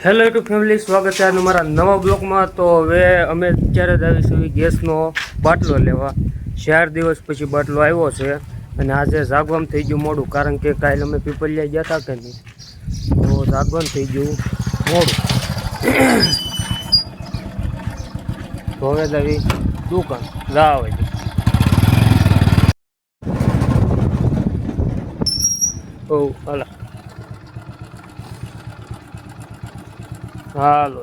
Hello YouTube family, સ્વાગત છે આજના મારા નવા બ્લોગમાં. તો હવે અમે અત્યારે જ આવીશું ગેસનો બાટલો લેવા. 4 દિવસ પછી બાટલો આવ્યો છે અને આજે જાગવામાં થઈ ગયું મોડું, કારણ કે કાલે અમે પીપલિયા ગયા હતા કે નહીં, તો જાગવાનું થઈ ગયું મોડું. તો હવે જ આવી દુકાન લાવ હાલા હાલો.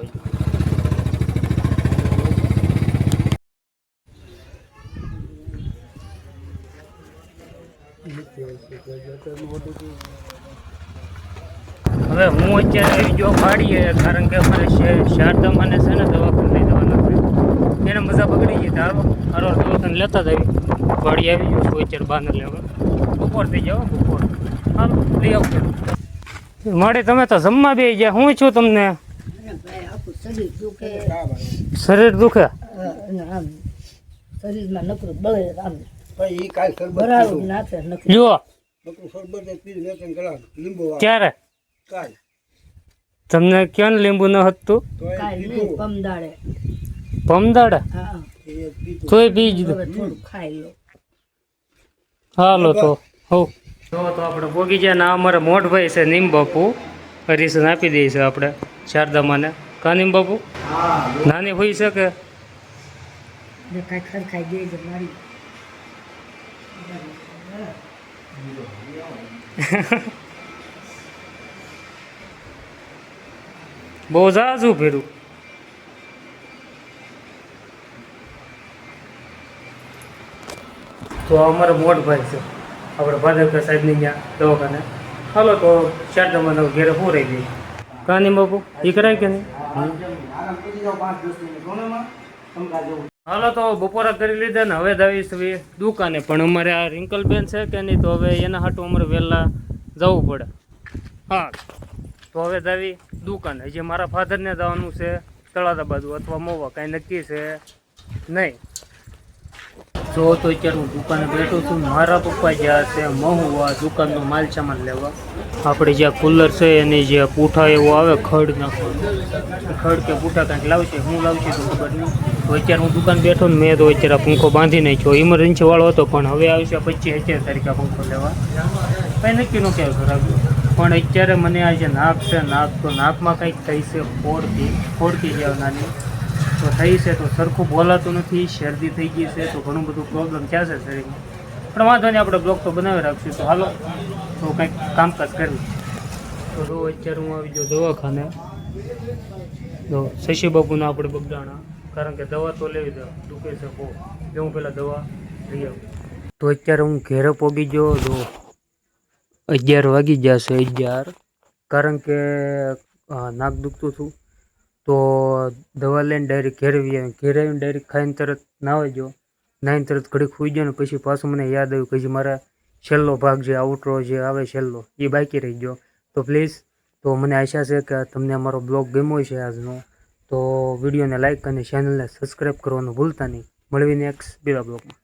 હવે હું અત્યારે આવી જો ફાડીએ, કારણ કે અમારે શારદામાને છે ને દવાખાને લઈ જવાના છે. એને મજા પકડી ગઈ તારો હારો દવાખાને લેતા જ આવી વાડી આવી ગયો છું અત્યારે બહાર લેવા. બપોર થઈ જાવ, બપોર હાલો લઈ આવજો. મળે તમે તો જમવા બે ગયા. હું છું તમને શરીર દુખે શરીરમાં નકરું બળે આમ જુઓ ક્યારે તમને ક્યાં લીંબુ ન હતું પમદાડે તોય પી દીધું. હાલો તો હો તો આપણે ભોગી જાય ને. અમારા મોટભાઈ છે નીમ બાપુ, હરીશન આપી દઈએ છે આપણે શારદામાને. કા નીમ બાપુ નાની હોઈ શકે બહુ ઝાઝું ફેરું. તો અમારા મોટભાઈ છે આપણે ભાદરકા સાહેબની ત્યાં દવાખાને. હાલો તો શારદામાં ઘેરે હું રહી ગઈ. કાની બાપુ એ કરાય કે નહીં? હાલો તો બપોરા કરી લીધા ને હવે જ આવીશ દુકાને. પણ અમારે આ રિંકલબેન છે કે નહીં, તો હવે એના હાટું અમારે વહેલા જવું પડે. હા તો હવે જ આવી દુકાને. હજી મારા ફાધરને જવાનું છે તળાજા બાજુ અથવા મોવા, કાંઈ નક્કી છે નહીં. જો તો અત્યારે હું દુકાને બેઠો છું. મારા પપ્પા જ્યાં છે મહુવા દુકાનનો માલ સામાન લેવા. આપણે જ્યાં કુલર છે એની જે પૂઠા એવો આવે ખડ નાખવાનું, ખડ કે પૂઠા કાંઈક લાવશે. હું લાવશે તો ખબર નહીં. તો અત્યારે હું દુકાન બેઠો ને મેં તો અત્યારે પંખો બાંધી નાખ્યો. ઇમરજન્સી વાળો હતો, પણ હવે આવશે 25 તારીખે પંખો લેવા. કંઈ નક્કી ન ક્યારે કરાવ્યું. પણ અત્યારે મને આ જે નાક છે, નાક તો નાકમાં કંઈક થઈ છે ફોડકી જેવા નાની તો થઈ છે. તો સરખું બોલાતું નથી, શરદી થઈ ગઈ છે, તો ઘણું બધું પ્રોબ્લેમ થયા છે શરીરમાં. પણ વાંધો નહીં, આપણે બ્લોગ તો બનાવી રાખશું. તો હાલો તો કંઈક કામકાજ કરવું. તો અત્યારે હું આવી ગયો દવાખાને. તો શશી બાપુના આપણે બગડાણા, કારણ કે દવા તો લેવી દે દુખે છે બહુ. જો હું પહેલાં દવા લઈ આવું. તો અત્યારે હું ઘેરે પોગી ગયો. તો 11 વાગી જશે 11, કારણ કે નાક દુખતું હતું. તો દવા લઈને ડાયરેક્ટ ઘેરે આવીને ડાયરેક્ટ ખાઈને તરત નાવા ગયો. નાઈને તરત ઘડીક સૂઈ ગયો ને પછી પાછું મને યાદ આવ્યું કે હજી મારા છેલ્લો ભાગ જે આઉટરો જે આવે છેલ્લો એ બાકી રહી ગયો. તો પ્લીઝ, તો મને આશા છે કે તમને અમારો બ્લોગ ગમ્યો છે આજનો. તો વિડીયોને લાઇક અને ચેનલને સબસ્ક્રાઈબ કરવાનું ભૂલતા નહીં. મળવી નેક્સ્ટ બીજા બ્લોગમાં.